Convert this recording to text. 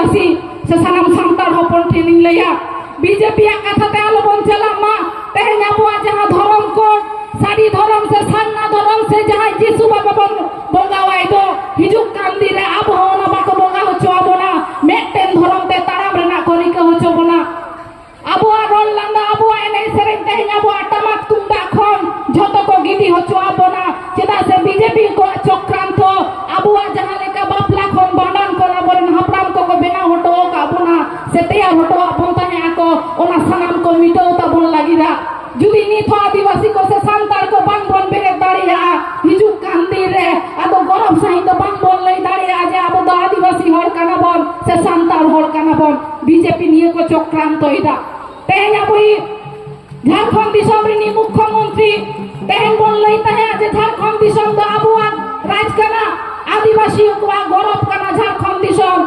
आदिवासी से सानाम सांतार हपन ठेनिंग लैया बीजेपी कथाते आलोबन चलाम मा तेहें आबुआ जहां धर्म को सारी धर्म से सान्ना धर्म से जहां जीसु बाबा बन बोगावाय दो हिजुक कान दिन रे आबो ओना बाको बोगा होचो आबोना मेटेन धर्म ते ताराम रेना करिका होचो बोना आबुआ रोल लांदा आबुआ एने सेरेन तेहें आबुआ टमाक तुमदा खन झतो को गिदी होचो आबोना चेदा से बीजेपी को चक्रांत आबुआ जहां लेका बापला खन बांडन करा बोरेन हापराम को बेना होटो आबोना से तैयार होटो आबोन ताहे आको ओना सानाम को मिटो ताबोन लागिरा जुदी नित आदिवासी को से सांतार को बांग बन बेरे दाड़िया हिजु कांदी रे आदो गरम सही तो बांग बन लई दाड़िया जे आबो दो आदिवासी हर काना बन से सांतार हर काना बन बीजेपी निये को चक्रांत इदा तेहें आबोई झारखंड दिसम रिनी मुख्यमंत्री तेहें बन लई ताहे जे झारखंड दिसम दो आबुआ राज काना आदिवासी को गरम काना झारखंड दिसम